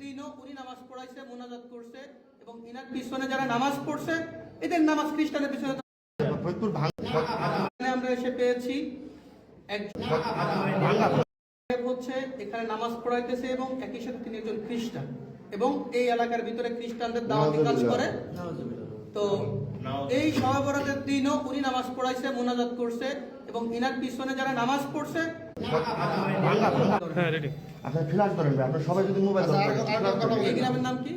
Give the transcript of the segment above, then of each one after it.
দিনও উনি নামাজ পড়াইছে, মুনাজাত করছে এবং ইনার পিছনে যারা নামাজ পড়ছে এদের নামাজ খ্রিস্টানের পিছনে আমরা এসে পেয়েছি হচ্ছে এখানে নামাজ পড়াইতেছে এবং একই সাথে তিনি একজন খ্রিস্টান এবং এই এলাকার ভিতরে খ্রিস্টানদের দাওয়াতি কাজ করে। তো এই শবে বরাতের দিনও উনি নামাজ পড়াইছে, মুনাজাত করছে এবং ইনার পিছনে যারা নামাজ পড়ছে সবাই যদি মোবাইল এই গ্রামের নাম কি?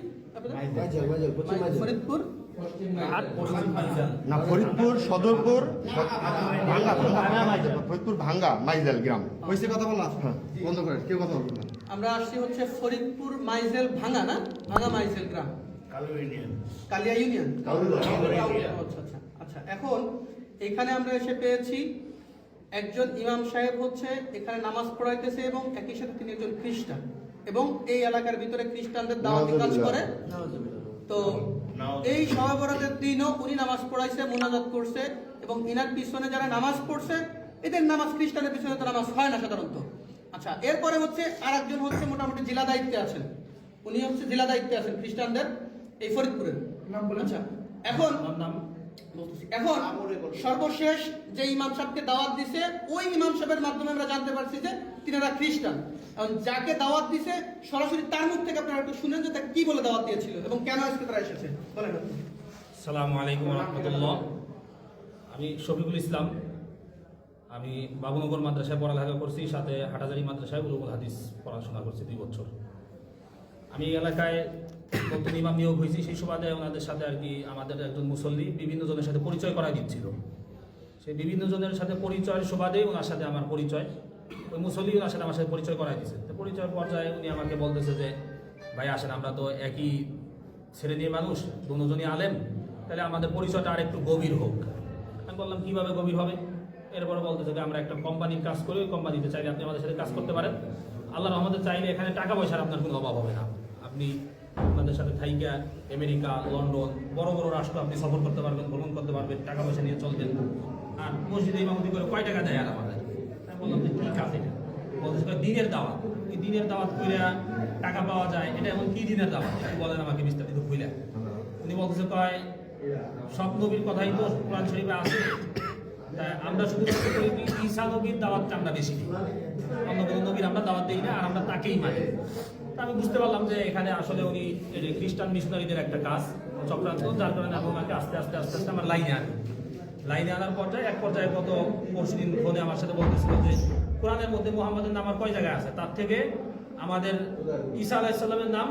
ফরিদপুর না, ফরিদপুর সদরপুর ফরিদপুর ভাঙ্গা মাইজেল গ্রাম। ওইসে কথা বলা বন্ধ করেন, কেউ কথা বলবেন না। আমরা আসছি হচ্ছে ফরিদপুর মাইজেল ভাঙ্গা, না ভাঙ্গা মাইজেল গ্রাম, কালিয়া ইউনিয়ন। আচ্ছা আচ্ছা আচ্ছা। এখন এখানে আমরা এসে পেয়েছি একজন ইমাম সাহেব হচ্ছে এখানে নামাজ পড়াইতেছে এবং একই সাথে তিনি একজন খ্রিস্টান এবং এই এলাকার ভিতরে খ্রিস্টানদের দাওয়াতি কাজ করে। তো এই শবে বরাতের দিনও উনি নামাজ পড়াইছে, মুনাজাত করছে এবং ইনার পিছনে যারা নামাজ পড়ছে এদের নামাজ খ্রিস্টানের পিছনে তো নামাজ হয় না সাধারণত। আচ্ছা, এরপরে হচ্ছে আর একজন হচ্ছে মোটামুটি জেলা দায়িত্বে আছেন, উনি হচ্ছে জেলা দায়িত্বে আছেন খ্রিস্টানদের এই ফরিদপুরের। আচ্ছা, এখন সর্বশেষ যে ইমাম সাহেবকে দাওয়াত দিছে ওই ইমাম সাহেবের মাধ্যমে আমরা জানতে পারছি যে তিনারা খ্রিস্টান। এবং যাকে দাওয়াত দিছে সরাসরি তার মুখ থেকে আপনারা একটু শুনেন যে তাকে কি বলে দাওয়াত দিয়েছিল এবং কেন আজকে তারা এসেছে। বলেন। আসসালামু আলাইকুম ওয়া রাহমাতুল্লাহ। আমি শফিকুল ইসলাম, আমি বাবুনগর মাদ্রাসায় পড়ালেখা করছি, সাথে হাটাজারি মাদ্রাসায় উলুমুল হাদিস পড়াশোনা করছি 2 বছর। আমি এই এলাকায় নতুন ইমাম নিয়োগ হয়েছি, সেই সুবাদে ওনাদের সাথে আর কি আমাদের একজন মুসল্লি বিভিন্ন জনের সাথে পরিচয় করাই দিচ্ছিল। সেই বিভিন্ন জনের সাথে পরিচয়ের সুবাদে ওনার সাথে আমার পরিচয়, ওই মুসল্লি ওনার সাথে আমার সাথে পরিচয় করাই দিচ্ছে। তো পরিচয় পর্যায়ে উনি আমাকে বলতেছে যে ভাই আসেন, আমরা তো একই শ্রেণীর মানুষ, দুজনই আলেম, তাহলে আমাদের পরিচয়টা আর একটু গভীর হোক। আমি বললাম কীভাবে গভীর হবে? এরপরে বলতেছে যে আমরা একটা কোম্পানির কাজ করি, ওই কোম্পানিতে চাইলে আপনি আমাদের সাথে কাজ করতে পারেন। আল্লাহ রহমতে চাইলে এখানে টাকা পয়সার আপনার কোনো অভাব হবে না। আপনি আপনাদের সাথে থাইকা আমেরিকা, লন্ডন, বড় বড় রাষ্ট্র আপনি সফর করতে পারবেন, ভ্রমণ করতে পারবেন, টাকা পয়সা নিয়ে চলবেন। আর মসজিদে ইমামতি করে কয় টাকা দেয় আর আমাদের? আমি বললাম যে কী কাজ এটা? বলতেছে দিনের দাওয়াত। এই দিনের দাওয়াত করে টাকা পাওয়া যায়, এটা এমন কি দিনের দাওয়াত? বলেন আমাকে বিস্তারিত খুলে। উনি বলতেছে কয় সব নবীর কথাই তো কোরআন শরীফে আছে, আমরা শুধু ঈসা নবীর দাওয়াতটা আমরা বেশি দিই, অন্য কোনো নবীর আমরা দাওয়াত দিই না, আর আমরা তাকেই মানি। আমি বুঝতে পারলাম যে এখানে আসলে উনি খ্রিস্টান মিশনারিদের একটা কাজ চক্রান্ত, যার কারণে আমি ওনাকে আস্তে আস্তে আস্তে আস্তে আমার লাইনে আনার পর্যায়ে এক পর্যায়ে গত পরশুদিন ফোনে আমার সাথে বলতেছিল যে কোরআনের মধ্যে মুহাম্মাদের নাম আর কয় জায়গায় আছে, তার থেকে আমাদের ঈসা আলাইহিস সালামের নাম,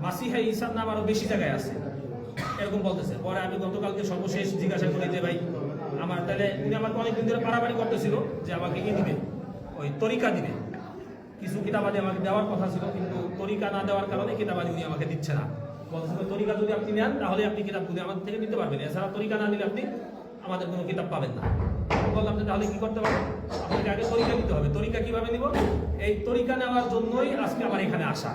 মাসিহা ঈসার নাম আরো বেশি জায়গায় আছে, এরকম বলতেছে। পরে আমি গতকালকে সর্বশেষ জিজ্ঞাসা করি যে ভাই আমার তাহলে, উনি আমাকে অনেকদিন ধরে পারাপারি করতেছিল যে আমাকে কি দিবে, ওই তরিকা দিবে, কিছু কিতাবাদি আমাকে দেওয়ার কথা ছিল, কিন্তু তরিকা না দেওয়ার কারণে কিতাবাদি উনি আমাকে দিচ্ছে না। বলতেছে তরিকা যদি আপনি নেন তাহলে আপনি কিতাবগুলি আমাদের থেকে নিতে পারবেন, এছাড়া তরিকা না নিলে আপনি আমাদের কোনো কিতাব পাবেন না। বললাম যে তাহলে কি করতে পারবেন? আপনাকে আগে তরিকা নিতে হবে। তরিকা কিভাবে নিব? এই তরিকা নেওয়ার জন্যই আজকে আমার এখানে আসা।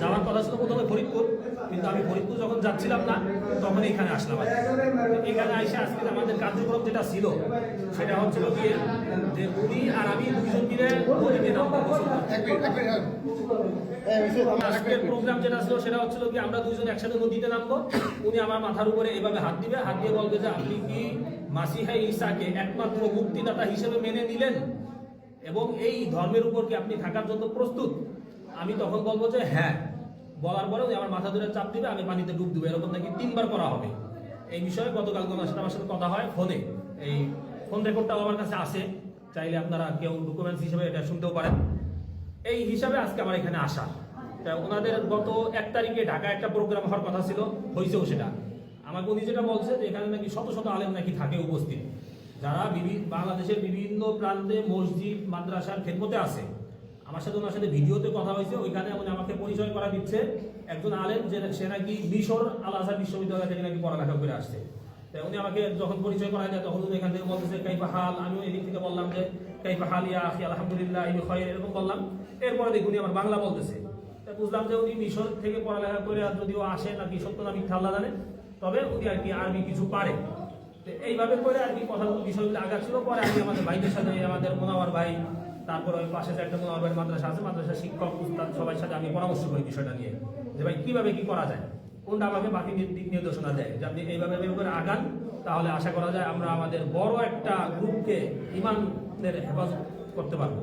যাওয়ার কথা ছিল প্রথমে ফরিদপুর, কিন্তু আমি ফরিদপুর যখন যাচ্ছিলাম না তখন এখানে আসলাম। এখানে এসে আজকে আমাদের কার্যক্রম যেটা ছিল সেটা হচ্ছিল গিয়ে যে উনি আর আমি দুজন মিলে নদীতে নামবো। আজকের প্রোগ্রাম যেটা ছিল সেটা হচ্ছিল কি আমরা দুজন একসাথে নদীতে নামবো, উনি আমার মাথার উপরে এভাবে হাত দিবে, হাত দিয়ে বলবে যে আপনি কি মাসিহা ঈসাকে একমাত্র মুক্তিদাতা হিসেবে মেনে নিলেন এবং এই ধর্মের উপর কি আপনি থাকার জন্য প্রস্তুত? আমি তখন বলবো যে হ্যাঁ। বলার পরে উনি আমার মাথা ধরে চাপ দিবে, আমি পানিতে ডুব দেবো, এরকম নাকি 3 বার করা হবে। এই বিষয়ে গতকাল আমার সাথে কথা হয় ফোনে, এই ফোন রেকর্ডটাও আমার কাছে আছে, চাইলে আপনারা কেউ ডকুমেন্টস হিসেবে এটা শুনতেও পারেন। এই হিসাবে আজকে আমার এখানে আসা। ওনাদের গত 1 তারিখে ঢাকা একটা প্রোগ্রাম হওয়ার কথা ছিল, হয়েছেও সেটা। আমাকে উনি যেটা বলছে যে এখানে নাকি শত শত আলেম নাকি থাকে উপস্থিত, যারা বাংলাদেশের বিভিন্ন প্রান্তে মসজিদ মাদ্রাসার খেদমতে আছে। আমার সাথে ওনার সাথে ভিডিওতে কথা হয়েছে, ওইখানে উনি আমাকে পরিচয় করা দিচ্ছে একজন আলেম, যে সে নাকি মিশর আল আজহার বিশ্ববিদ্যালয় থেকে নাকি পড়ালেখা করে আসছে। তাই উনি আমাকে যখন পরিচয় করা দেয় তখন উনি এখান থেকে বলতেছে কাইফা হাল, আমিও এদিক থেকে বললাম যে কাইফা হাল ইয়া আখি আলহামদুলিল্লাহ ইবি খায়র, এরকম বললাম। এরপরে দেখুন উনি আমার বাংলা বলতেছে। তাই বুঝলাম যে উনি মিশর থেকে পড়ালেখা করে আর যদিও আসে নাকি সত্য না মিথ্যা আল্লাহ জানে, তবে উনি আর কি আরবি কিছু পারে। এইভাবে করে আর কি কথা বিষয়গুলো আগাচ্ছিল। পরে আমি আমাদের ভাইদের সাথে, আমাদের মোনাওয়ার ভাই, তারপর ওই পাশে যে একটা মোলাবাড়ি মাদ্রাসা আছে, মাদ্রাসার শিক্ষক উস্তাদ সবাই সাথে আমি পরামর্শ করি বিষয়টা নিয়ে, যে ভাই কিভাবে কি করা যায়, কোনটা আমাকে বাকি দিক নির্দেশনা দেয় যে আপনি এইভাবে করে আগান, তাহলে আশা করা যায় আমরা আমাদের বড় একটা গ্রুপকে ইমানের হেফাজত করতে পারবো।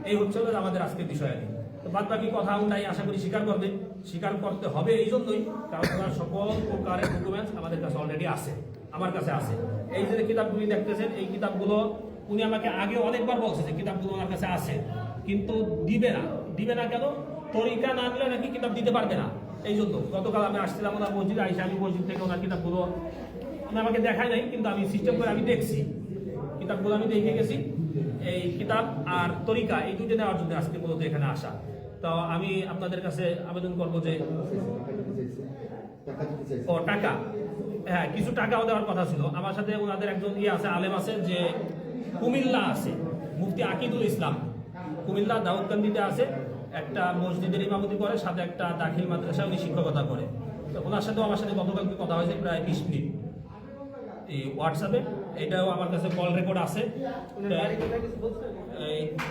এই হচ্ছে আমাদের আজকের বিষয়। তো বাদ বাকি কথা নাই, আশা করি স্বীকার করতে হবে এই জন্যই, কারণ ওনার সকল প্রকারের ডকুমেন্টস আমাদের কাছে অলরেডি আছে, আমার কাছে আছে। এই যে কিতাবগুলি দেখতেছেন, এই কিতাবগুলো উনি আমাকে আগে অনেকবার বলছে যে কিতাবগুলো ওনার কাছে আছে, কিন্তু দিবে না কেন? তরিকা না দিলে নাকি কিতাব দিতে পারবে না। এই জন্য গতকাল আমি আসছিলাম ওনার মসজিদে, আইসা আমি মসজিদ থেকে ওনার কিতাবগুলো উনি আমাকে দেখায় নাই, কিন্তু আমি সিস্টেম করে আমি দেখছি কিতাবগুলো, আমি দেখে গেছি। এই কিতাব আর তরিকা এই দুটো নেওয়ার জন্য আজকে মূলত এখানে আসা। তো আমি আপনাদের কাছে আবেদন করবো যে টাকা, হ্যাঁ কিছু টাকাও দেওয়ার কথা ছিল। আমার সাথে ওনাদের একজন আছে, আলেম আছে, যে কুমিল্লা আছে, মুফতি আকিদুল ইসলাম, কুমিল্লা দাউদকান্দিতে আছে, একটা মসজিদের ইমামতি করে, সাথে একটা দাখিল মাদ্রাসায় উনি শিক্ষকতা করে। তো ওনার সাথেও আমার সাথে গতকালকে কথা হয়েছে প্রায় 20 মিনিট এই হোয়াটসঅ্যাপে, এটাও আমার কাছে কল রেকর্ড আছে।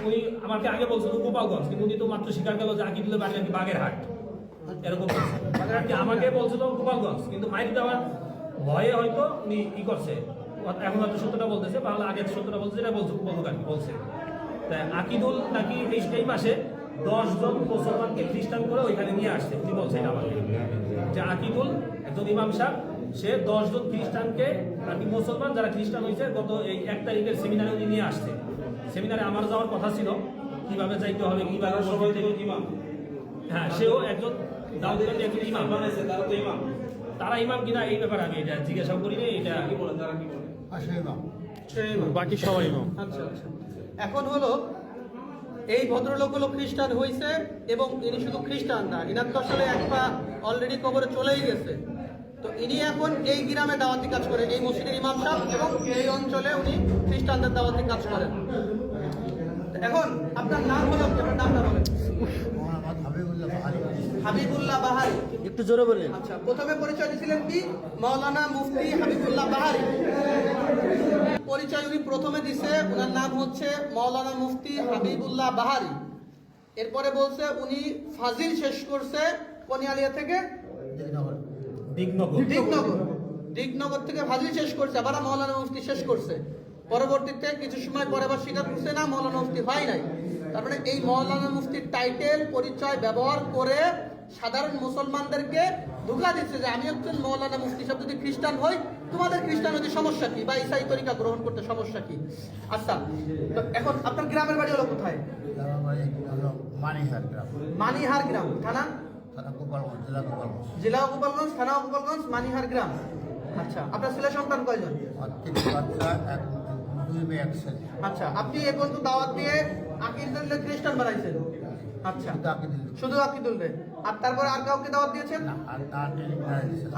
ওই আমাকে আগে বলছিল গোপালগঞ্জ, কিন্তু উনি তো মাত্র স্বীকার গেল যে আকিদুলের বাড়ি নাকি বাগেরহাট, এরকম বাগেরহাট। আমাকে বলছিল গোপালগঞ্জ, কিন্তু মাইক দেওয়ার ভয়ে হয়তো উনি করছে, এখন হয়তো সত্যটা বলতেছে, তাহলে আগে সত্যটা বলছে, এটা বলুক আর কি বলছে। তাই আকিদুল নাকি এই মাসে 10 জন মুসলমানকে খ্রিস্টান করে ওইখানে নিয়ে আসছে, উনি বলছে এটা আমাকে, যে আকিদুল একজন ইমাম সাহেব, সে 10 জন খ্রিস্টানকে আর কি মুসলমান যারা খ্রিস্টান হয়েছে গত এই 1 তারিখের সেমিনারে উনি নিয়ে আসছে। সেমিনারে আমার যাওয়ার কথা ছিল, কিভাবে যাইতে হবে, কিভাবে সবাই থেকে ইমাম, হ্যাঁ সেও একজন দাউদকান্দি একজন ইমাম বানাইছে, তারা ইমাম কিনা এই ব্যাপারে আমি এটা জিজ্ঞাসা করিনি, এটা কি বলেন, তারা কি বলেন, বাকি সবাই ইমাম। আচ্ছা আচ্ছা, এখন হলো এই ভদ্রলোক হলো খ্রিস্টান হয়েছে, এবং ইনি শুধু খ্রিস্টান না, ইনার তো আসলে এক পা অলরেডি কবরে চলেই গেছে। তো ইনি এখন এই গ্রামে দাওয়াতি কাজ করেন, এই মসজিদের ইমাম সাহেব, এবং এই অঞ্চলে উনি খ্রিস্টানদের দাওয়াতি কাজ করেন। এখন আপনার নাম হলো, আপনার নামটা বলেন। হাবিবুল্লাহ বাহারি, একটু জোরে বললেন। আচ্ছা, প্রথমে পরিচয় দিয়েছিলেন কি? মাওলানা মুফতি হাবিবুল্লাহ বাহারি। পরিচয় উনি প্রথমে দিছে, ওনার নাম হচ্ছে মাওলানা মুফতি হাবিবুল্লাহ বাহারি। এরপরে বলছে উনি ফাজিল শেষ করছে কোনিয়ালিয়া থেকে দিগনগর থেকে ফাজিল শেষ করছে, আবার মাওলানা মুফতি শেষ করছে। পরবর্তীতে কিছু সময় পরে আবার স্বীকার করছে না মাওলানা মুফতি হয় নাই। তারপরে এই মাওলানা মুফতির টাইটেল পরিচয় ব্যবহার করে সাধারণ মুসলমানদেরকে ধোঁকা দিচ্ছে যে আমি একজন মাওলানা মুফতি সব যদি খ্রিস্টান হই, তোমাদের খ্রিস্টান হতে সমস্যা কি, বা ইসাই তরিকা গ্রহণ করতে সমস্যা কি? আচ্ছা, তো এখন আপনার গ্রামের বাড়ি হলো কোথায়? মানিহার গ্রাম, থানা জেলা গোপালগঞ্জ, থানা গোপালগঞ্জ, মানিহার গ্রাম। আচ্ছা, আপনার ছেলে সন্তান কয়জন? আচ্ছা, আপনি এখন তো দাওয়াত দিয়ে আকিদুল্লাহ খ্রিস্টান বানাইছেন। আচ্ছা, শুধু আকিদুল রে, আর তারপরে আর কাউকে দাওয়াত দিয়েছেন?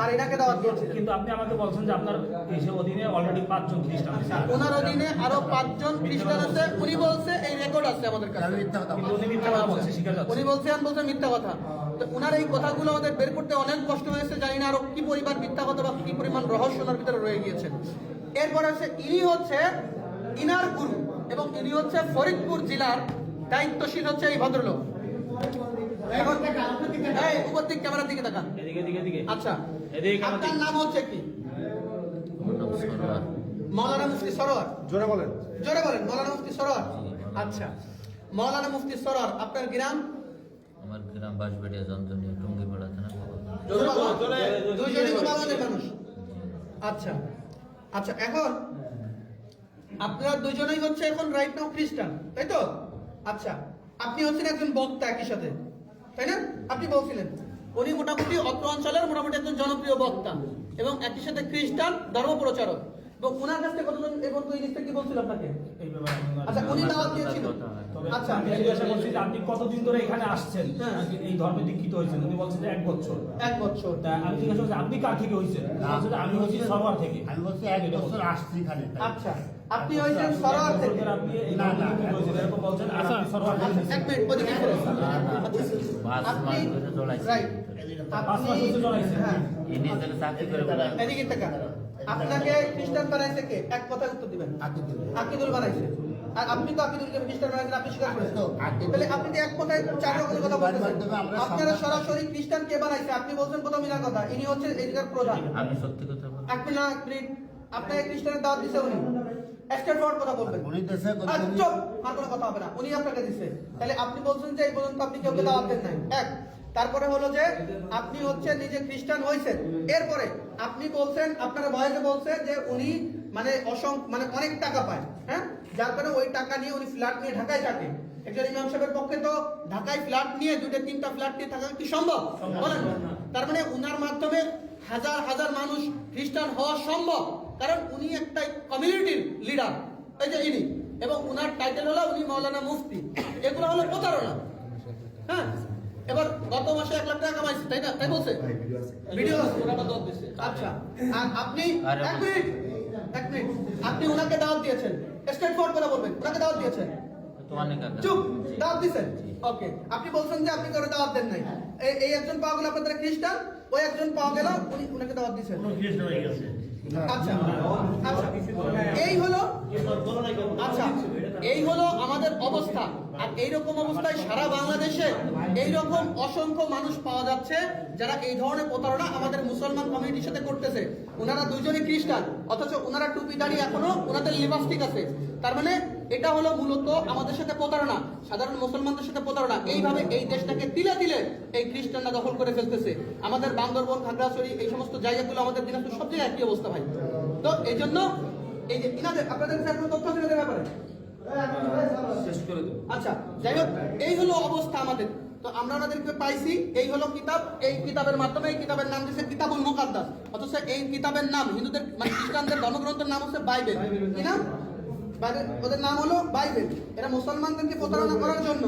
আর এটাকে দাওয়াত দিয়েছেন। কিন্তু আপনি আমাকে বলছেন যে আপনার এই অধীনে অলরেডি 5 জন খ্রিস্টান আছে। ওনার অধীনে আরো 5 জন খ্রিস্টান আছে, উনি বলছে, এই রেকর্ড আছে আমাদের কাছে। কিন্তু উনি মিথ্যা কথা বলছে, স্বীকার করছে। উনি বলছেন মিথ্যা কথা। তো উনার এই কথাগুলো আমাদের বের করতে অনেক কষ্ট হয়েছে, জানি না আরো কি পরিমাণ মিথ্যা কথা বা কি পরিমাণ রহস্য ওনার ভিতরে রয়ে গিয়েছে। এরপরে হচ্ছে ইনি হচ্ছে ইনার গুরু, এবং ইনি হচ্ছে ফরিদপুর জেলার দায়িত্বশীল হচ্ছে এই ভদ্রলোক। এখন এই উপর দিক ক্যামেরার দিকে তাকান। আচ্ছা, আপনার নাম হচ্ছে কি? মাওলানা মুফতি সরোয়ার। জোরে বলেন। জোরে বলেন, মাওলানা মুফতি সরোয়ার। আচ্ছা, মাওলানা মুফতি সরোয়ার, আপনার গ্রাম? আমার গ্রাম বাঁশবেড়িয়া জঞ্জনীয় টুঙ্গিপাড়া থানা। দুইজনই গোপালগঞ্জের মানুষ। আচ্ছা আচ্ছা, এখন আপনারা দুজনেই হচ্ছে এখন রাইট নাও খ্রিস্টান, তাই তো? আচ্ছা, আপনি হচ্ছেন একজন বক্তা একই সাথে, তাই না? আপনি বলছিলেন উনি মোটামুটি অত্র অঞ্চলের মোটামুটি একজন জনপ্রিয় বক্তা, এবং একই সাথে খ্রিস্টান ধর্ম প্রচারক। এবং ওনার কাছ থেকে কতজন এখন তো এই জিনিসটা কি বলছিল আপনাকে? আচ্ছা, উনি দাওয়াত দিয়েছিল। আচ্ছা, আমি জিজ্ঞাসা করছি যে আপনি কতদিন ধরে এখানে আসছেন, এই ধর্মে দীক্ষিত হয়েছেন? উনি বলছেন যে 1 বছর। 1 বছর। তা আমি জিজ্ঞাসা করছি আপনি কার থেকে হয়েছেন? আমি হচ্ছি সরোয়ার থেকে। আমি বলছি 1 বছর আসছি এখানে। আচ্ছা, আপনি হয়েছেন সরোয়ার থেকে। আপনি এই ধর্মে দীক্ষিত হয়েছেন এরকম বলছেন, আর আপনি সরোয়ার থেকে। এক মিনিট, ওদিকে ফিরে। আপনি রাইট, 5 মাস হচ্ছে চলাইছেন। হ্যাঁ, নিজের চাকরি করে বলে এদিকে টাকা। আপনাকে খ্রিস্টান বানাইছে কে? এক কথায় উত্তর দিবেন। আকিদুল বানাইছে। আর আপনি তো আকিদুল ইসলাম খ্রিস্টান বানাইছেন, আপনি স্বীকার করেন তো? তাহলে আপনি তো এক কথায় চার রকমের কথা বলতেছেন। আপনারা সরাসরি খ্রিস্টান কে বানাইছে আপনি বলছেন প্রথম ইনার কথা, ইনি হচ্ছেন এদিকার প্রধান। আমি সত্যি কথা বলি। এক মিনিট, আপনাকে খ্রিস্টানের দাওয়াত দিছে উনি, স্ট্রেট ফরওয়ার্ড কথা বলবেন। উনি দেশে চুপ, আর কোনো কথা হবে না, উনি আপনাকে দিছে। তাহলে আপনি বলছেন যে এই পর্যন্ত আপনি কাউকে দাওয়াত দেন নাই, এক। তারপরে হলো যে আপনি হচ্ছে নিজে খ্রিস্টান হয়েছেন, এরপরে আপনি বলছেন, আপনারা ভয়েসে বলছে যে উনি মানে মানে অনেক টাকা পায়, হ্যাঁ, যার কারণে ওই টাকা নিয়ে উনি ফ্ল্যাট নিয়ে ঢাকায় থাকে। একজন ইমাম সাহেবের পক্ষে তো ঢাকায় ফ্ল্যাট নিয়ে 2-3টা ফ্ল্যাট নিয়ে থাকা কি সম্ভব? বলেন। তার মানে উনার মাধ্যমে হাজার হাজার মানুষ খ্রিস্টান হওয়া সম্ভব, কারণ উনি একটা কমিউনিটির লিডার, এই যে ইনি, এবং উনার টাইটেল হলো উনি মাওলানা মুফতি। এগুলো হলো প্রতারণা। হ্যাঁ, এবার গত মাসে 1 লাখ টাকা কামাইছে, তাই না? তাই বলছে, ভিডিও আছে, ওরা দাওয়াত দিয়েছে। আচ্ছা, আর আপনি এক মিনিট, আপনি ওনাকে দাওয়াত দিয়েছেন, স্ট্রেট ফরওয়ার্ড কথা বলবেন, ওনাকে দাওয়াত দিয়েছেন? তো অনেক আগে। চুপ, দাওয়াত দিয়েছেন, ওকে। আপনি বলছেন যে আপনি কারো দাওয়াত দেন নাই। এই একজন পাওয়া গেল আপনাদের খ্রিস্টান, ওই একজন পাওয়া গেল উনি ওনাকে দাওয়াত দিয়েছেন। আচ্ছা আচ্ছা, এই হলো, আচ্ছা এই হলো আমাদের অবস্থা। আর এইরকম অবস্থায় সারা বাংলাদেশে এইরকম অসংখ্য মানুষ পাওয়া যাচ্ছে যারা এই ধরনের প্রতারণা আমাদের মুসলমান কমিউনিটির সাথে করতেছে। ওনারা দুইজনই খ্রিস্টান, অথচ ওনারা টুপি দাড়ি এখনো ওনাদের লিবাস ঠিক আছে। তার মানে এটা হলো মূলত আমাদের সাথে প্রতারণা, সাধারণ মুসলমানদের সাথে প্রতারণা। এইভাবে এই দেশটাকে তিলে তিলে এই খ্রিস্টানরা দখল করে ফেলতেছে। আমাদের বান্দরবন, খাগড়াছড়ি, এই সমস্ত জায়গাগুলো, আমাদের দিনাজপুর, সব জায়গায় একই অবস্থা ভাই। তো এই জন্য এই যে ইনাদের, আপনাদের কাছে কোনো তথ্য আছে এদের ব্যাপারে? আচ্ছা, যাই হোক, এই হলো অবস্থা আমাদের। তো আমরা ওনাদেরকে পাইছি, এই হলো কিতাব, এই কিতাবের মাধ্যমে, এই কিতাবের নাম দিয়েছে কিতাবুল মুকাদ্দাস, অথচ এই কিতাবের নাম হিন্দুদের মানে খ্রিস্টানদের ধর্মগ্রন্থের নাম হচ্ছে বাইবেল। কি নাম? বাইবেল, ওদের নাম হলো বাইবেল। এরা মুসলমানদেরকে প্রতারণা করার জন্য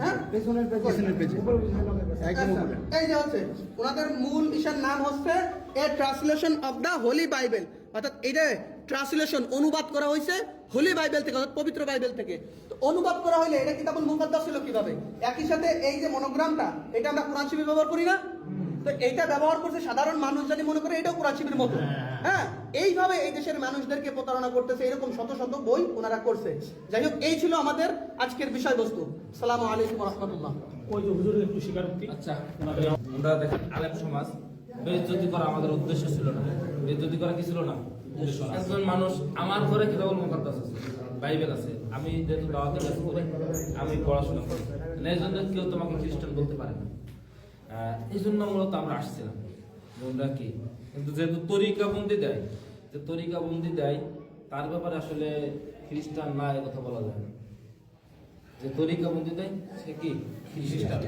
হ্যাঁ? এই যে হচ্ছে ওনাদের মূল ইশার নাম হচ্ছে এ translation of the Holi Bible, অর্থাৎ এটা ট্রান্সলেশন, অনুবাদ করা হয়েছে হোলি বাইবেল থেকে, অর্থাৎ পবিত্র বাইবেল থেকে। তো অনুবাদ করা হইলে এটা কিতাবুল মুকাদ্দাস ছিল কিভাবে? একই সাথে এই যে মনোগ্রামটা, এটা আমরা কোরআন শরীফে ব্যবহার করি না? তো এইটা ব্যবহার করছে সাধারণ মানুষ, জানি মনে করে এটাও কোরআন শরীফের মতো। হ্যাঁ, এইভাবে এই দেশের মানুষদেরকে প্রতারণা করতেছে, এরকম শত শত বই ওনারা করছে। যাই হোক, এই ছিল আমাদের আজকের বিষয়বস্তু। আসসালামু আলাইকুম ওয়া রাহমাতুল্লাহ। ওই যে হুজুরের একটু স্বীকারোক্তি। আচ্ছা, আমরা দেখেন আলেম সমাজ বেইজ্জতি করা আমাদের উদ্দেশ্য ছিল না। বেইজ্জতি করা কি ছিল না? একজন মানুষ, আমার ঘরে কিতাবুল মুকাদ্দাস আছে, বাইবেল আছে, আমি যেহেতু দাওয়াতের কাজ করি, আমি পড়াশোনা করি, এই জন্য কেউ তোমাকে খ্রিস্টান বলতে পারে না। এই জন্য মূলত আমরা আসছিলাম আমরা কি, কিন্তু যেহেতু তরিকাবন্দি দেয়, যে তরিকাবন্দি দেয় তার ব্যাপারে আসলে খ্রিস্টান না এ কথা বলা যায় না। যে তরিকাবন্দি দেয় সে কি খ্রিস্টান।